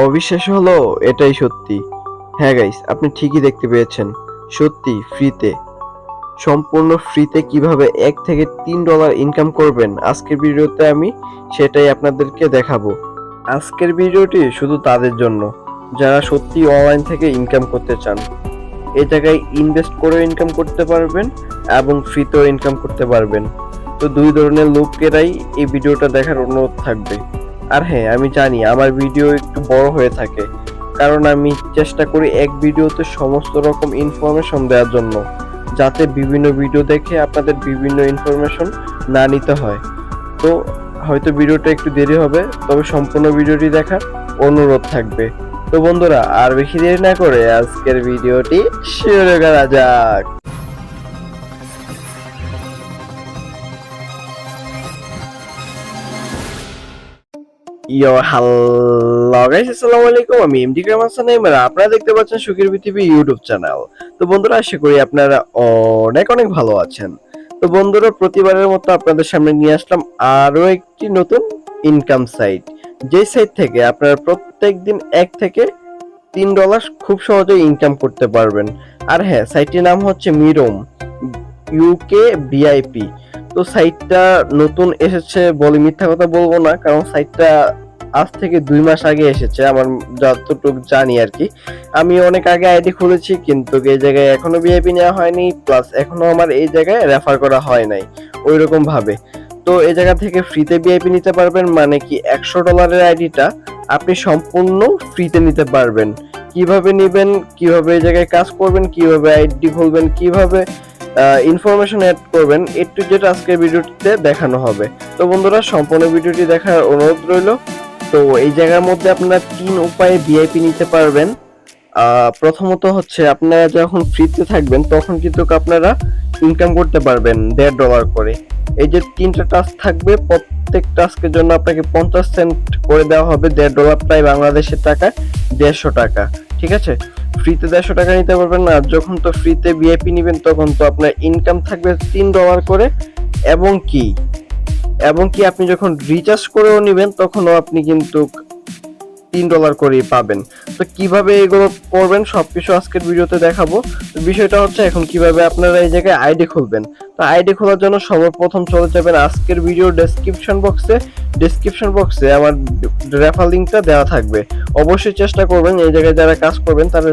অবিশ্বাস্য হলো এটাই সত্যি। হ্যাঁ গাইস, আপনি ঠিকই দেখতে পেয়েছেন। সত্যি ফ্রিতে, সম্পূর্ণ ফ্রিতে কিভাবে $1 থেকে $3 ইনকাম করবেন আজকের ভিডিওতে আমি সেটাই আপনাদেরকে দেখাবো। আজকের ভিডিওটি শুধু তাদের জন্য যারা সত্যি অনলাইন থেকে ইনকাম করতে চান। এই জায়গায় ইনভেস্ট করেও ইনকাম করতে পারবেন এবং ফ্রিতেও ইনকাম করতে পারবেন। তো দুই ধরনের লোকেরাই এই ভিডিওটা দেখার অনুরোধ থাকবে। আর হ্যাঁ, আমি জানি আমার ভিডিও একটু বড় হয়ে থাকে, কারণ আমি চেষ্টা করি এক ভিডিওতে সমস্ত রকম ইনফরমেশন দেওয়ার জন্য, যাতে বিভিন্ন ভিডিও দেখে আপনাদের বিভিন্ন ইনফরমেশন না নিতে হয়। তো হয়তো ভিডিওটা একটু দেরি হবে, তবে সম্পূর্ণ ভিডিওটি দেখার অনুরোধ থাকবে। তো বন্ধুরা, আর বেশি দেরি না করে আজকের ভিডিওটি শুরু করা যাক। হ্যালো গাইস, আসসালামু আলাইকুম। আমি এমডি কাইম আপনারা দেখতে পাচ্ছেন সুখের পৃথিবী ইউটিউব চ্যানেল। তো বন্ধুরা, আশা করি আপনারা অনেক অনেক ভালো আছেন। তো বন্ধুরা, প্রতিবারের মতো আপনাদের সামনে নিয়ে আসলাম আরো একটি নতুন ইনকাম সাইট, যে সাইট থেকে আপনারা প্রত্যেকদিন $1 থেকে $3 খুব সহজে ইনকাম করতে পারবেন। আর হ্যাঁ, সাইটটির নাম হচ্ছে মিরুম, ইউকে ভিআইপি। তো সাইটটা নতুন এসেছে বলে মিথ্যা কথা বলবো না, কারণ সাইটটা আজ থেকে 2 মাস আগে এসেছে আমার যতটুকু জানি আর কি। আমি অনেক আগে আইডি খুলেছি, কিন্তু এই জায়গায় এখনো ভিআইপি নেওয়া হয়নি, প্লাস এখনো আমার এই জায়গায় রেফার করা হয় নাই ওইরকম ভাবে। তো এই জায়গা থেকে ফ্রিতে ভিআইপি নিতে পারবেন, মানে কি $100 আইডিটা আপনি সম্পূর্ণ ফ্রিতে নিতে পারবেন। কিভাবে নেবেন, কিভাবে এই জায়গায় কাজ করবেন, কিভাবে আইডি খুলবেন, কিভাবে ইনফরমেশন অ্যাড করবেন, একটু যেটা আজকের ভিডিওটিতে দেখানো হবে। তো বন্ধুরা, সম্পূর্ণ ভিডিওটি দেখার অনুরোধ রইল। তো এই জায়গার মধ্যে আপনারা 3 উপায়ে ভিআইপি নিতে পারবেন। প্রথমত হচ্ছে, আপনারা যখন ফ্রিতে থাকবেন তখন কিন্তু আপনারা ইনকাম করতে পারবেন $1.5 করে। এই যে 3টা টাস্ক থাকবে, প্রত্যেক টাস্কের জন্য আপনাকে 50 সেন্ট করে দেওয়া হবে। $1.5 প্রায় বাংলাদেশের টাকায় 150 টাকা। ঠিক আছে, ফ্রিতে 150 টাকা নিতে পারবেন। আর যখন তো ফ্রিতে ভিআইপি নেবেন তখন তো আপনার ইনকাম থাকবে $3 করে। এবং কি আপনি যখন রিচার্জ করেও নেবেন তখনও আপনি কিন্তু $3 করেই পাবেন। তো কিভাবে এগুলো করবেন সবকিছু আজকের ভিডিওতে দেখাবো। বিষয়টা হচ্ছে, এখন কিভাবে আপনারা এই জায়গায় আইডি খুলবেন। তো আইডি খোলার জন্য সর্বপ্রথম চলে যাবেন আজকের ভিডিও ডেসক্রিপশন বক্সে আমার রেফার লিংকটা দেওয়া থাকবে। অবশ্যই চেষ্টা করবেন, এই জায়গায় যারা কাজ করবেন তারা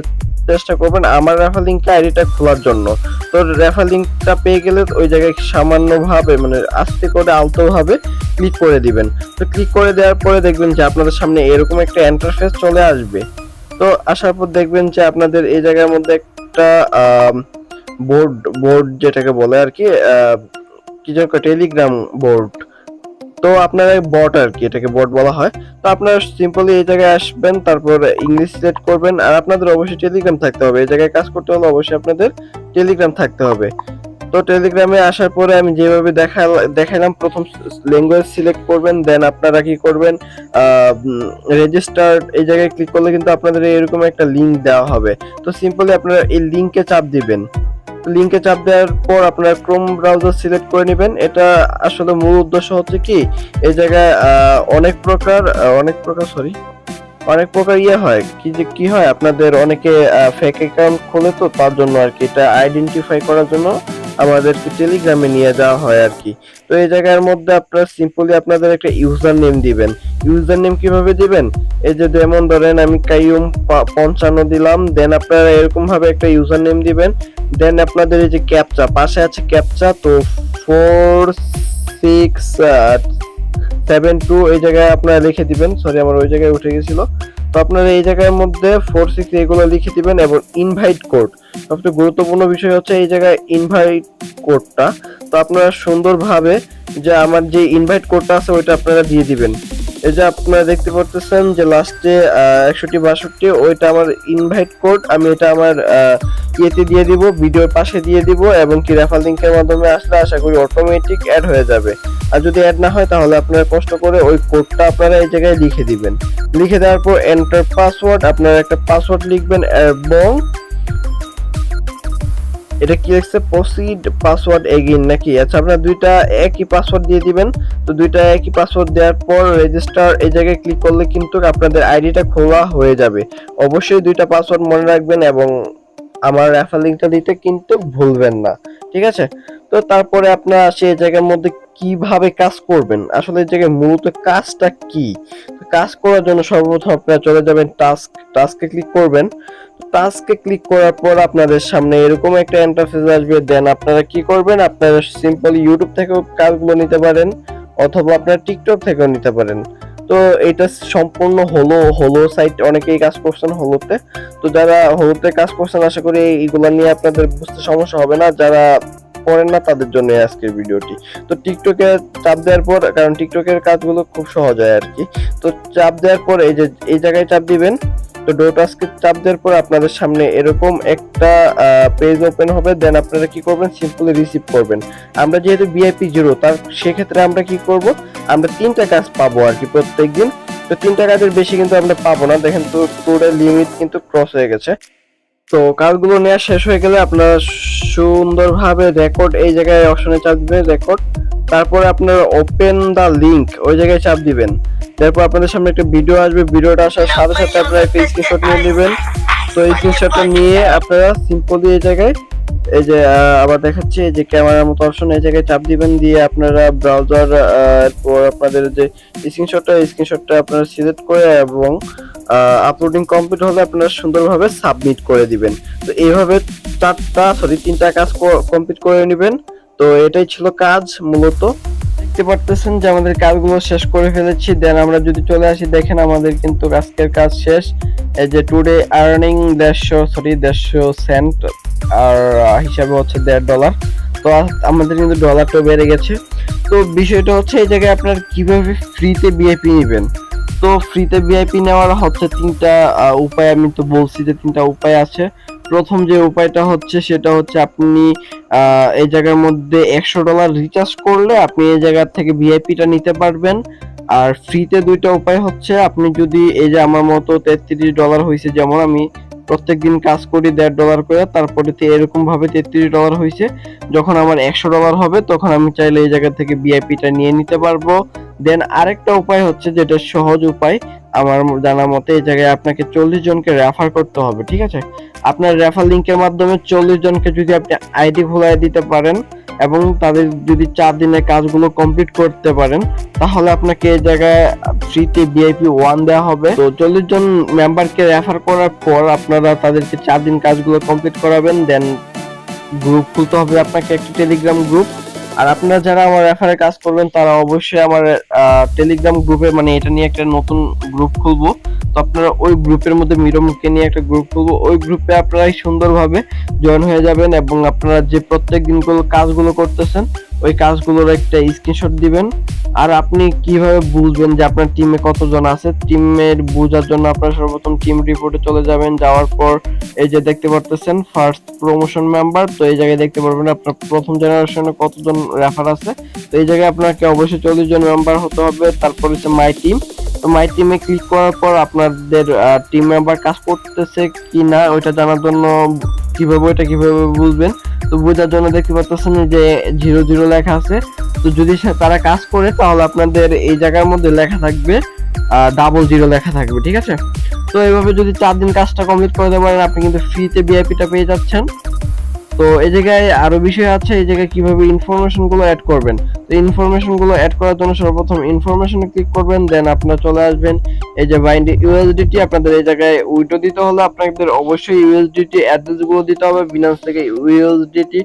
চেষ্টা করবেন আমার রেফার লিংকে আইডিটা খোলার জন্য। তো রেফার লিংকটা পেয়ে গেলে ওই জায়গায় সামান্যভাবে, মানে আস্তে করে আলতোভাবে ক্লিক করে দিবেন। তো ক্লিক করে দেওয়ার পরে দেখবেন যে আপনাদের সামনে এরকম একটা ইন্টারফেস চলে আসবে। তো আসার পর দেখবেন যে আপনাদের এই জায়গার মধ্যে একটা বোর্ড যেটাকে বলে আর কি, কি যেন টেলিগ্রাম বোর্ড। তো আপনারা বট আর কি, এটাকে বট বলা হয়। তো আপনারা সিম্পলি এই জায়গায় আসবেন, তারপর ইংলিশ সিলেক্ট করবেন। আর আপনাদের অবশ্যই টেলিগ্রাম থাকতে হবে, এই জায়গায় কাজ করতে হলে অবশ্যই আপনাদের টেলিগ্রাম থাকতে হবে। তো টেলিগ্রামে আসার পরে আমি যেভাবে দেখালাম, প্রথম ল্যাঙ্গুয়েজ সিলেক্ট করবেন, দেন আপনারা কি করবেন, রেজিস্টার এই জায়গায় ক্লিক করলে কিন্তু আপনাদের এরকম একটা লিংক দেওয়া হবে। তো সিম্পলি আপনারা এই লিংকে চাপ দিবেন। লিংকে চাপ দেওয়ার পর আপনারা ক্রোম ব্রাউজার সিলেক্ট করে নেবেন। এটা আসলে মূল উদ্দেশ্য হচ্ছে কি, এই জায়গায় অনেক প্রকার ইয়ে হয় কি হয়, আপনাদের অনেকে ফেক অ্যাকাউন্ট খোলে, তো তার জন্য আর কি এটা আইডেন্টিফাই করার জন্য আমাদেরকে টেলিগ্রামে নিয়ে যাওয়া হয় আর কি। তো এই জায়গার মধ্যে আপনারা সিম্পলি আপনাদের একটা ইউজার নেম দিবেন। ইউজার নেম কিভাবে দিবেন, এই যে যেমন ধরেন আমি কাইউম 55 দিলাম, দেন আপনারা এরকম ভাবে একটা ইউজার নেম দিবেন। দেন আপনাদের এই যে ক্যাপচা পাশে আছে ক্যাপচা, তো 4672 এই জায়গায় আপনারা লিখে দিবেন। সরি, আমার ওই জায়গায় উঠে গেছিল। তো আপনারা এই জায়গার মধ্যে 46 এগুলো লিখে দিবেন। এবং ইনভাইট কোড, সবচেয়ে গুরুত্বপূর্ণ বিষয় হচ্ছে এই জায়গায় ইনভাইট কোডটা। তো আপনারা সুন্দরভাবে যে আমার যে ইনভাইট কোডটা আছে ওইটা আপনারা দিয়ে দিবেন। এই যে আপনারা দেখতে পাচ্ছেন যে লাস্টে 6162, ওইটা আমার ইনভাইট কোড। আমি এটা আমার ইয়েতে দিয়ে দিব, ভিডিওর পাশে দিয়ে দিব, এবং কি রেফার লিংকের মাধ্যমে আসলে আশা করি অটোমেটিক অ্যাড হয়ে যাবে। আর যদি অ্যাড না হয় তাহলে আপনারা কষ্ট করে ওই কোডটা আপনারা এই জায়গায় লিখে দিবেন। লিখে দেওয়ার পর এন্টার পাসওয়ার্ড, আপনারা একটা পাসওয়ার্ড লিখবেন এবং এটা কি লিখছে, প্রসিড পাসওয়ার্ড এগেইন নাকি? আচ্ছা, আপনারা দুইটা একই পাসওয়ার্ড দিয়ে দিবেন। তো দুইটা একই পাসওয়ার্ড দেওয়ার পর রেজিস্টার এই জায়গায় ক্লিক করলে কিন্তু আপনাদের আইডিটা খোলা হয়ে যাবে। অবশ্যই দুইটা পাসওয়ার্ড মনে রাখবেন এবং আমার রেফার লিংকটা দিতে কিন্তু ভুলবেন না, ঠিক আছে? তো তারপরে আপনারা সেই জায়গার মধ্যে কিভাবে কাজ করবেন, আসলে এই জায়গায় মূলত কাজটা কি? কাজ করার জন্য সর্বপ্রথম আপনারা চলে যাবেন টাস্কে ক্লিক করবেন। টাস্কে ক্লিক করার পর আপনাদের সামনে এরকম একটা ইন্টারফেস আসবে। দেন আপনারা কি করবেন, আপনারা সিম্পলি ইউটিউব থেকেও কাজগুলো নিতে পারেন অথবা আপনারা টিকটক থেকেও নিতে পারেন। তো এটা সম্পূর্ণ হলো সাইট, অনেকেই কাজ করছেন হলোতে। তো যারা হলোতে কাজ করছেন আশা করি এইগুলো নিয়ে আপনাদের বুঝতে সমস্যা হবে না, যারা করেন না তাদের জন্য আজকের ভিডিওটি। তো টিকটকে চাপ দেওয়ার পর, কারণ টিকটকের কাজগুলো খুব সহজ হয় আর কি, তো চাপ দেওয়ার পর এই যে এই জায়গায় চাপ দিবেন। তো ডো টাস্কে চাপ দেওয়ার পর আপনাদের সামনে এরকম একটা পেজ ওপেন হবে। দেন আপনারা কি করবেন, সিম্পলি রিসিভ করবেন। আমরা যেহেতু ভিআইপি 0, তার সেক্ষেত্রে আমরা কি করব, আমরা 3টা কাজ পাবো আর কি প্রত্যেকদিন। তো 3টা কাজের বেশি কিন্তু আমরা পাবো না, দেখেন তো টোটাল লিমিট কিন্তু ক্রস হয়ে গেছে। তো কাজগুলো নেওয়া শেষ হয়ে গেলে আপনারা সুন্দরভাবে রেকর্ড এই জায়গায় অপশনে চাপ দিবেন, রেকর্ড। তারপরে আপনারা ওপেন দা লিংক ওই জায়গায় চাপ দিবেন। তারপর আপনাদের সামনে একটা ভিডিও আসবে, ভিডিওটা আসার সাথে সাথে আপনারা একটা স্ক্রিনশট নিয়ে নেবেন। তো এই স্ক্রিনশটটা নিয়ে আপনারা সিম্পলি এই জায়গায় এই যে আবার দেখাচ্ছি, এই যে ক্যামেরার মতো অপশন, এই জায়গায় চাপ দিবেন। দিয়ে আপনারা ব্রাউজার এরপর আপনাদের যে স্ক্রিনশটটা আপনারা সিলেক্ট করে এবং আপলোডিং কমপ্লিট হলে আপনারা সুন্দরভাবে সাবমিট করে দিবেন। তো এইভাবে 3টা কাজ কমপ্লিট করে নেবেন। তো এটাই ছিল কাজ মূলত। দেখতে পারতেছেন যে আমাদের কাজগুলো শেষ করে ফেলেছি। দেন আমরা যদি চলে আসি, দেখেন আমাদের কিন্তু আজকের কাজ শেষ। এই যে টুডে আর্নিং 150 সেন্ট আর হিসাবে হচ্ছে $1.5। তো আমাদের কিন্তু ডলারটা বেড়ে গেছে। তো বিষয়টা হচ্ছে এই জায়গায় আপনার কিভাবে ফ্রিতে ভিআইপি নেবেন। তো ফ্রিতে ভিআইপি নেওয়ার হচ্ছে 3টা উপায়। আমি তো বলছি যে 3টা উপায় আছে। প্রথম যে উপায়টা হচ্ছে সেটা হচ্ছে আপনি এই জায়গার মধ্যে $100 রিচার্জ করলে আপনি এই জায়গা থেকে ভিআইপিটা নিতে পারবেন। আর ফ্রিতে 2টা উপায় হচ্ছে, আপনি যদি এই যে আমার মতো $33 হয়েছে, যেমন আমি প্রত্যেকদিন কাজ করি $1.5 করে, তারপরে এরকম ভাবে $33 হয়েছে। যখন আমার $100 হবে তখন আমি চাইলে এই জায়গা থেকে ভিআইপিটা নিয়ে নিতে পারবো। দেন আরেকটা উপায় হচ্ছে, যেটা সহজ উপায় আমার জানা মতে, এই জায়গায় আপনাকে 40 জনকে রেফার করতে হবে, ঠিক আছে? আপনার রেফার লিংকের মাধ্যমে 40 জনকে যদি আপনি আইডি খোলাই দিতে পারেন এবং তাদের যদি 4 দিনে কাজগুলো কমপ্লিট করতে পারেন, তাহলে আপনাকে এই জায়গায় ফ্রিতে ভিআইপি 1 দেওয়া হবে। তো 40 জন মেম্বারকে রেফার করার পর আপনারা তাদেরকে 4 দিন কাজগুলো কমপ্লিট করাবেন। দেন গ্রুপ খুলতে হবে আপনাকে, একটা টেলিগ্রাম গ্রুপ। আর আপনারা যারা আমার রেফারে কাজ করবেন তারা অবশ্যই আমার টেলিগ্রাম গ্রুপে, মানে এটা নিয়ে একটা নতুন গ্রুপ খুলবো। তো আপনারা ওই গ্রুপের মধ্যে মিরমকে নিয়ে একটা গ্রুপ খুলবো, ওই গ্রুপে আপনারা সুন্দরভাবে জয়েন হয়ে যাবেন এবং আপনারা যে প্রত্যেক দিনগুলো কাজগুলো করতেছেন ওই কাজগুলোর একটা স্ক্রিনশট দিবেন। আর আপনি কিভাবে বুঝবেন যে আপনার টিমে কতজন আছে, টিমের বোঝার জন্য আপনারা সর্বপ্রথম টিম রিপোর্টে চলে যাবেন। যাওয়ার পর এই যে দেখতে পারতেছেন ফার্স্ট প্রমোশন মেম্বার, তো এই জায়গায় দেখতে পারবেন আপনার প্রথম জেনারেশনে কতজন রেফার আছে। তো এই জায়গায় আপনাকে অবশ্যই 40 জন মেম্বার হতে হবে। তারপর হচ্ছে মাই টিম, তো মাই টিমে ক্লিক করার পর আপনাদের টিম মেম্বার কাজ করতেছে কি না ওইটা জানার জন্য কিভাবে বুঝবেন, তো বোঝার জন্য দেখতে পাচ্ছেন যে 00 লেখা আছে। তো যদি তারা কাজ করে তাহলে আপনাদের এই জায়গার মধ্যে লেখা থাকবে 00 লেখা থাকবে, ঠিক আছে? তো এইভাবে যদি 4 দিন কাজটা কমপ্লিট করে দিতে পারেন আপনি কিন্তু ফ্রিতে ভিআইপিটা পেয়ে যাচ্ছেন। তো এই জায়গায় আরো বিষয় আছে, এই জায়গায় কিভাবে ইনফরমেশন গুলো অ্যাড করবেন। তো ইনফরমেশন গুলো অ্যাড করার জন্য সর্বপ্রথম ইনফরমেশনে ক্লিক করবেন। দেন আপনারা চলে আসবেন এই যে বাইন্ড ইউএসডিটি, আপনাদের এই জায়গায় উইডো দিতে হলে আপনাদের অবশ্যই ইউএসডিটি অ্যাড্রেস গুলো দিতে হবে। বিনান্স থেকে ইউএসডিটি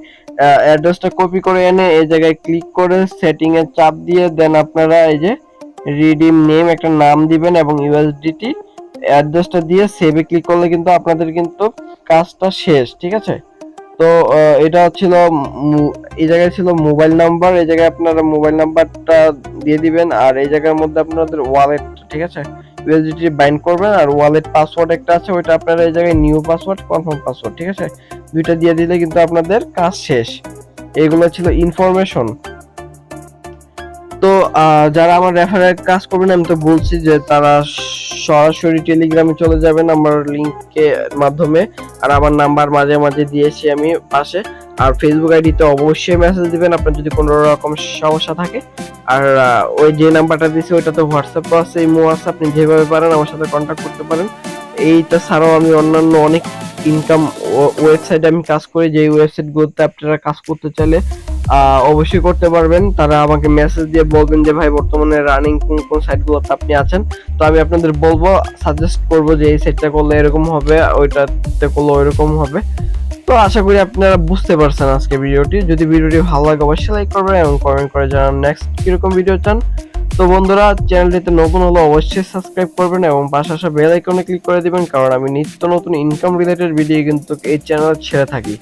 অ্যাড্রেসটা কপি করে এনে এই জায়গায় ক্লিক করে সেটিং এ চাপ দিয়ে দেন আপনারা এই যে রিডিম নেম একটা নাম দিবেন এবং ইউএসডিটি অ্যাড্রেসটা দিয়ে সেভে ক্লিক করলে কিন্তু আপনাদের কিন্তু কাজটা শেষ, ঠিক আছে? তো এটা ছিল এই জায়গায় ছিল মোবাইল নাম্বার, এই জায়গায় আপনারা মোবাইল নাম্বারটা দিয়ে দিবেন। আর এই জায়গার মধ্যে আপনাদের ওয়ালেট, ঠিক আছে, ইউএসডিটি বাইন্ড করবেন। আর ওয়ালেট পাসওয়ার্ড একটা আছে, ওইটা আপনারা এই জায়গায় নিউ পাসওয়ার্ড কনফার্ম পাসওয়ার্ড, ঠিক আছে, দুইটা দিয়ে দিলে কিন্তু আপনাদের কাজ শেষ। এগুলো ছিল ইনফরমেশন। তো যারা আমার রেফারের কাজ করবেন আমি তো বলছি যে তারা সরাসরি টেলিগ্রামে চলে যাবেন আমার লিংকের মাধ্যমে। আর আমার নাম্বার মাঝে মাঝে দিয়েছি আমি পাশে। আর ফেসবুক আইডিতে অবশ্যই মেসেজ দিবেন আপনার যদি কোনো রকম সমস্যা থাকে। আর ওই যে নাম্বারটা দিয়েছি ওইটাতে হোয়াটসঅ্যাপ আছে, ইমো আছে, আপনি যেভাবে পারেন আমার সাথে কন্ট্যাক্ট করতে পারেন। এইটা ছাড়াও আমি অন্যান্য অনেক ইনকাম ওয়েবসাইটে আমি কাজ করি, যে ওয়েবসাইটগুলোতে আপনারা কাজ করতে চাইলে অবশ্যই করতে পারবেন। তারা আমাকে মেসেজ দিয়ে বলবেন যে ভাই বর্তমানে রানিং কোন কোন সাইটগুলোতে আপনি আছেন, তো আমি আপনাদের বলবো, সাজেস্ট করবো যে এই সাইটটা করলে এরকম হবে, ওইটাতে করলে ওইরকম হবে। তো আশা করি আপনারা বুঝতে পারছেন আজকে ভিডিওটি। যদি ভিডিওটি ভালো লাগে অবশ্যই লাইক করবেন এবং কমেন্ট করে জানান নেক্সট কিরকম ভিডিও চান। তো বন্ধুরা, চ্যানেলটিতে নতুন হলে অবশ্যই সাবস্ক্রাইব করবেন এবং পাশে আসা বেল আইকনে ক্লিক করে দিবেন, কারণ আমি নিত্য নতুন ইনকাম রিলেটেড ভিডিও কিন্তু এই চ্যানেলে ছেড়ে থাকি।